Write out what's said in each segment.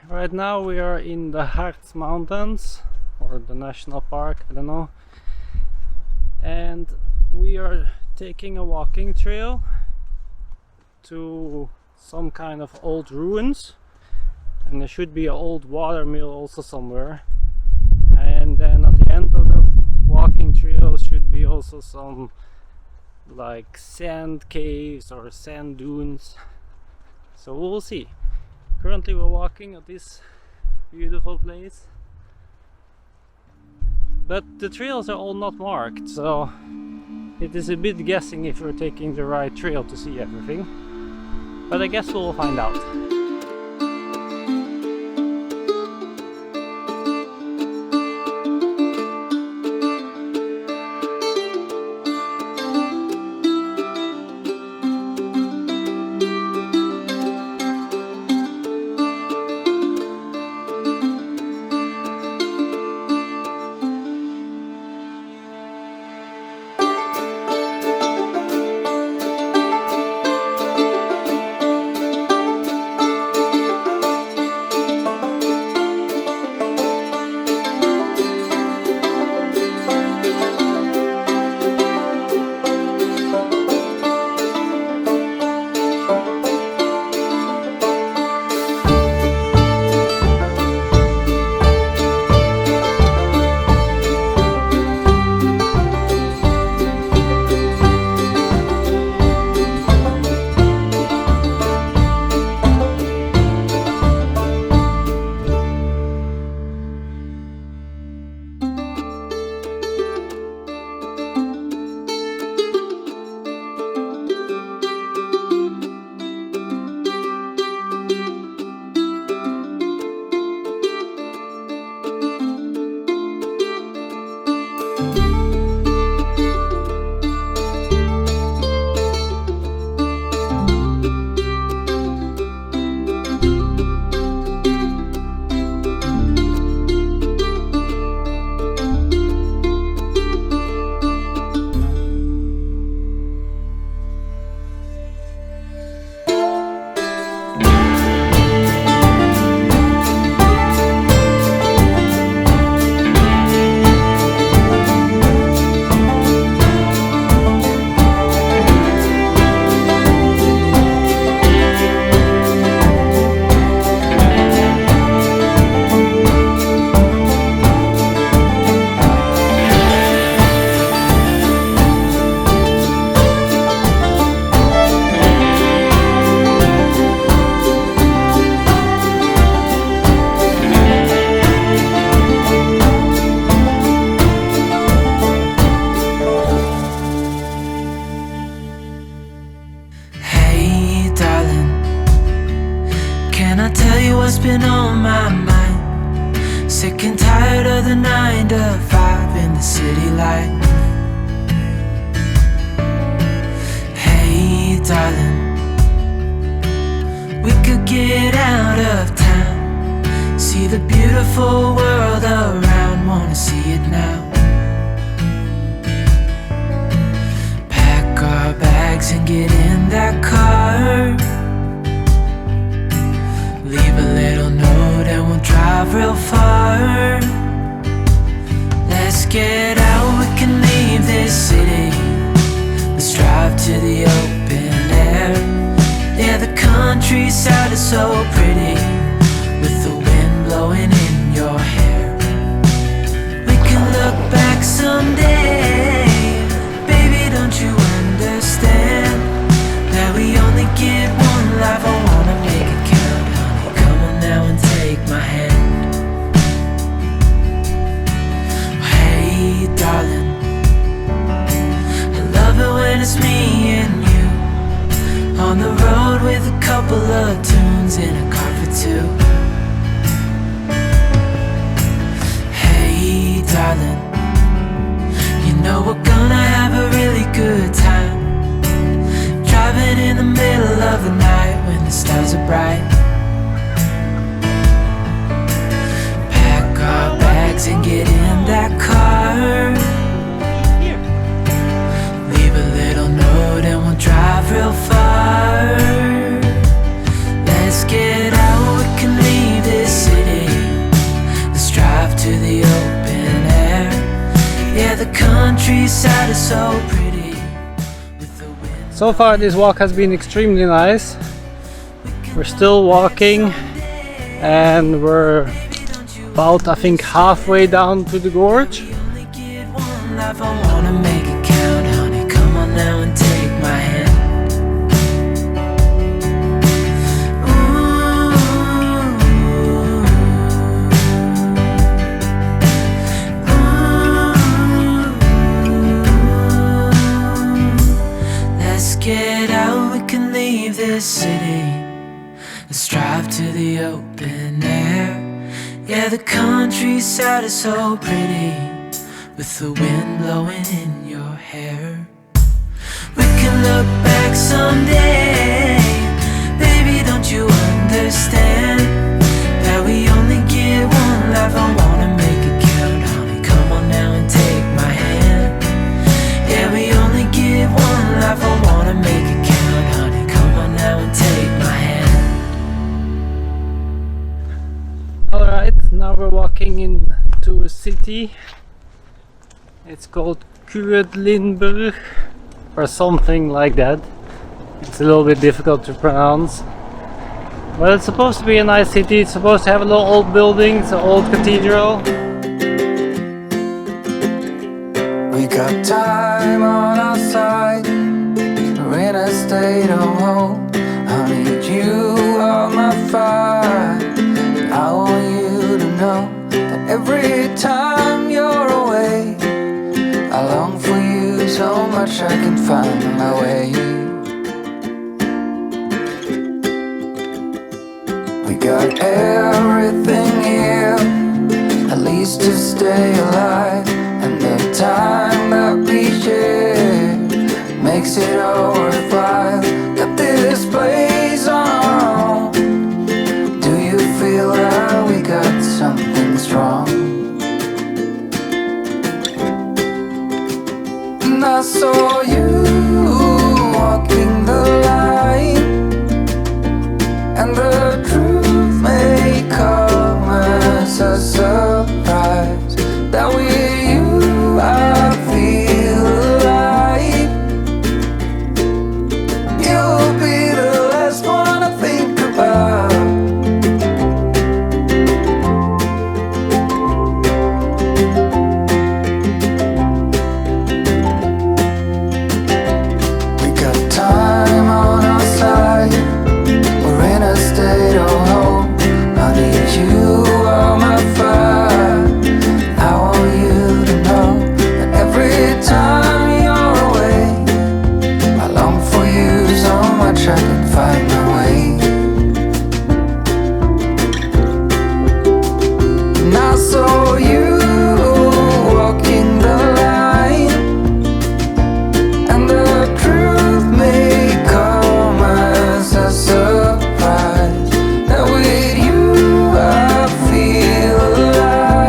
Right now we are in the Harz Mountains, or the national park, I don't know, and we are taking a walking trail to some kind of old ruins, and there should be an old water mill also somewhere, and then at the end of the walking trail should be also some like sand caves or sand dunes, so we'll see. Currently we're walking at this beautiful place, but the trails are all not marked, so it is a bit guessing if we're taking the right trail to see everything, but I guess we'll find out. Been on my mind, sick and tired of the 9 to 5 in the city life. Hey darling, we could get out of town, see the beautiful world around, wanna see it now. Pack our bags and get in that car, leave a little note and we'll drive real far. Let's get out, we can leave this city. Let's drive to the open air. Yeah, the countryside is so pretty, with the wind blowing in your hair. We can look back someday, baby, don't you understand that we only get one life? I wanna make it count, honey, come on now and take my hand. Hey darling, I love it when it's me and you, on the road with a couple of tunes in a car for two. countryside is so pretty. With the wind So far this walk has been extremely nice. We're still walking and we're about, I think, halfway down to the gorge. we only get one life. I wanna make it count, honey. Come on now and take my hand. Get out, we can leave this city. Let's drive to the open air. Yeah, the countryside is so pretty, with the wind blowing in your hair. We can look back someday. Baby, don't you understand that we only get one life? I wanna make it count, honey. Come on now and take my hand. Yeah, we only get one life. I wanna make it count, honey. Come on now and take my hand. Alright, now we're walking into a city. It's called Quedlinburg or something like that. It's a little bit difficult to pronounce. But it's supposed to be a nice city. It's supposed to have a little old buildings, an old cathedral. We got time on our side. We're in a state of hope. I need you on my fire. I want you to know that every time you're away, I long for you so much I can find my way. We got everything here, at least to stay alive. And the time that we share makes it all worthwhile. Got this place on our own. Do you feel that we got something strong? And I saw you walking the line, and the truth may come as a surprise that we I feel alive. You'll be the last one I think about. We got time on our side. We're in a state of hope. I need you on my fire. I want you to know every time you're away, I long for you so much I can find my way. And I saw you walking the line, and the truth may come as a surprise that with you I feel alive.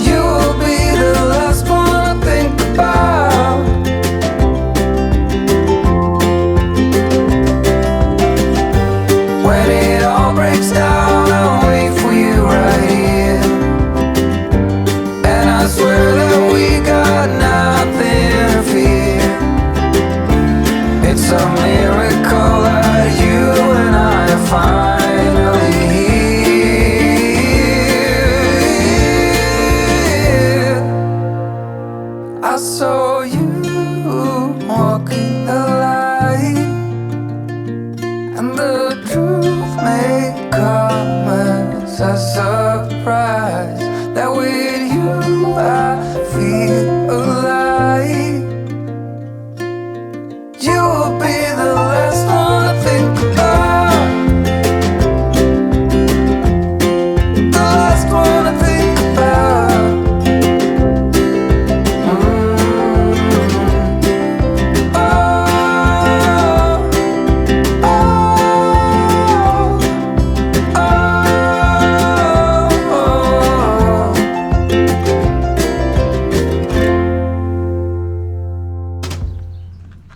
You'll be the last one I think about. When it all breaks down, I'll wait for you right here. And I swear that we got nothing to fear. It's a miracle that you and I are finally here. I saw you walking the line, and the truth may come as a surprise that with you I feel alive. You'll be the last one I think about. The last one I think about.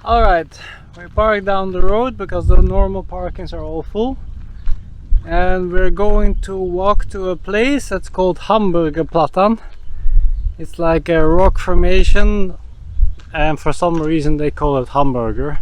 Alright, we parked down the road because the normal parkings are all full. And we're going to walk to a place that's called Hamburger Platan. It's like a rock formation, and for some reason they call it Hamburger.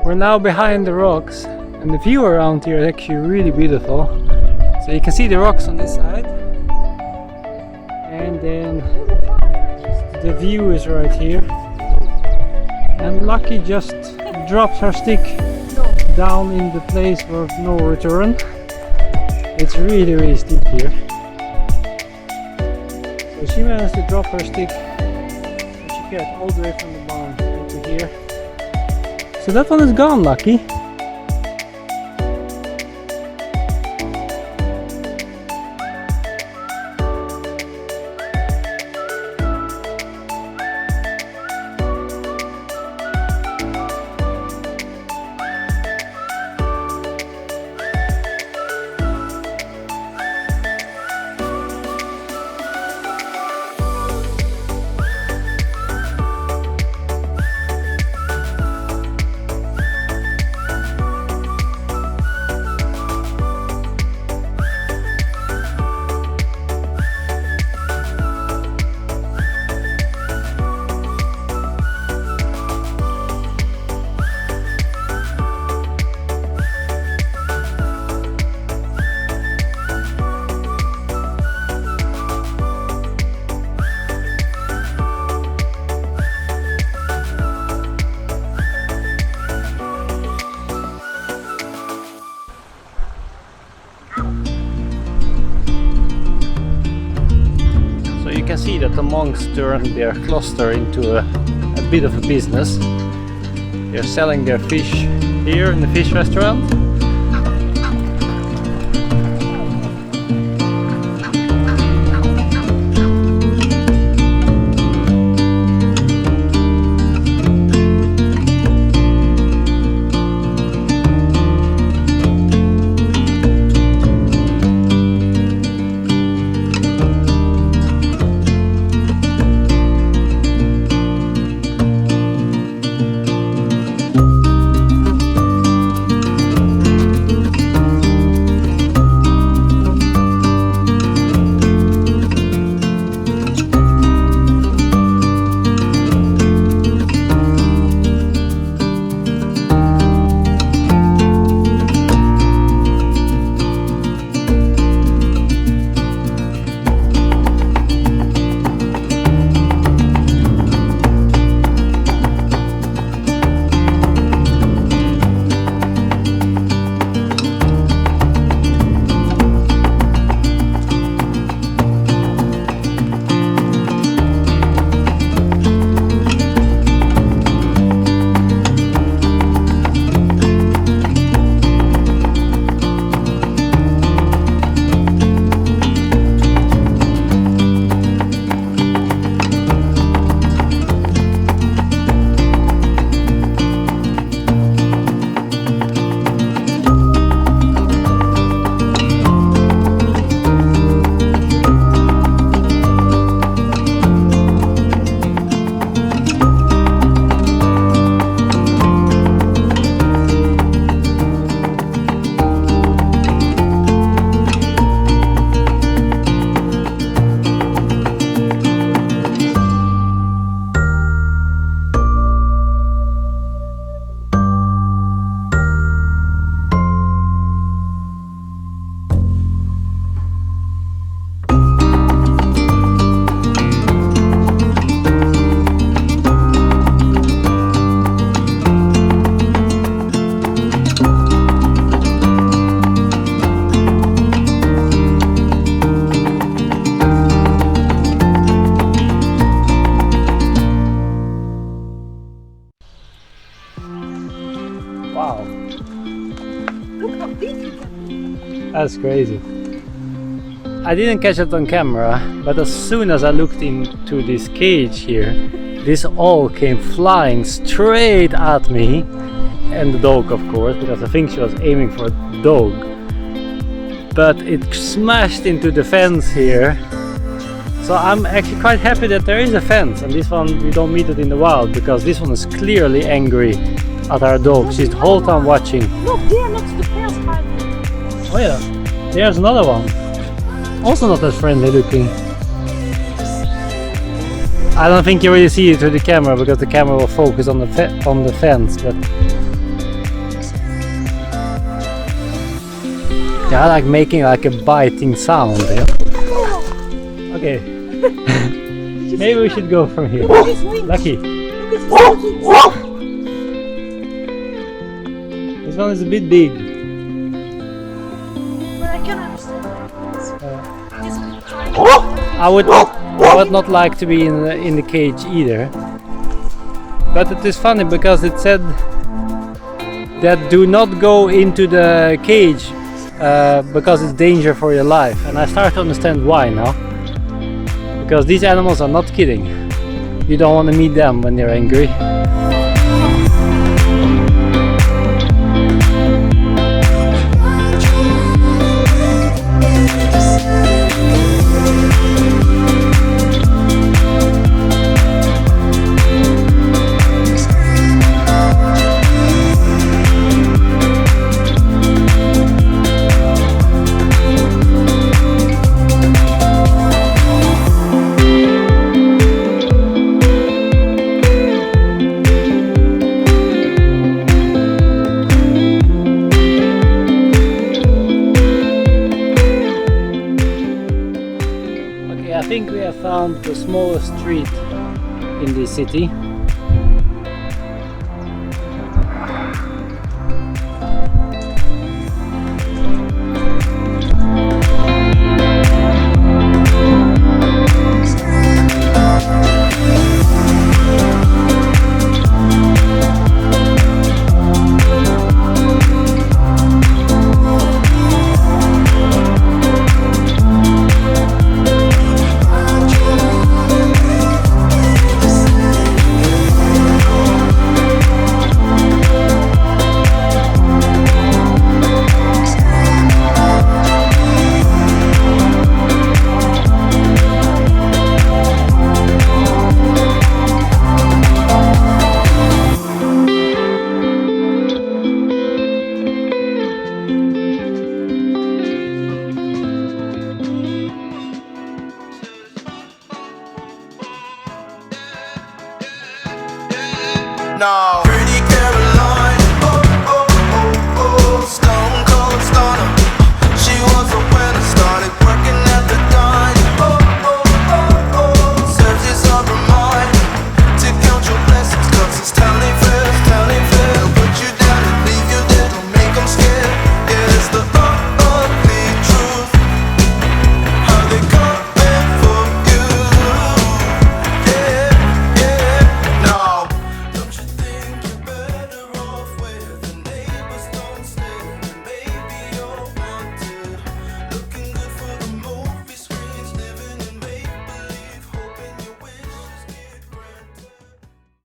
We're now behind the rocks, and the view around here is actually really beautiful. So you can see the rocks on this side, and then the view is right here. And Lucky just drops her stick down in the place of no return. It's really steep here. So she managed to drop her stick, and she got all the way from the barn to here. So that one is gone, Lucky. You can see that the monks turned their cluster into a bit of a business. They're selling their fish here in the fish restaurant. Wow, Look how big he can be. that's crazy. I didn't catch it on camera, but as soon as I looked into this cage here, this all came flying straight at me, and the dog of course, because I think she was aiming for a dog. But it smashed into the fence here. So I'm actually quite happy that there is a fence, and this one we don't meet it in the wild, because this one is clearly angry at our dog. She's the whole time watching. Look, there next to the fence hiding. Oh yeah, there's another one. Also not as friendly looking. I don't think you really see it through the camera, because the camera will focus on the fence, but they are like making like a biting sound. Yeah? Okay. Maybe we should go from here. Look at his wings. Lucky. Look at his wings. This one is a bit big. But I can understand. He's trying. I would not like to be in the cage either. But it is funny because it said that do not go into the cage because it's danger for your life, and I start to understand why now. Because these animals are not kidding. You don't want to meet them when they're angry. I think we have found the smallest street in this city.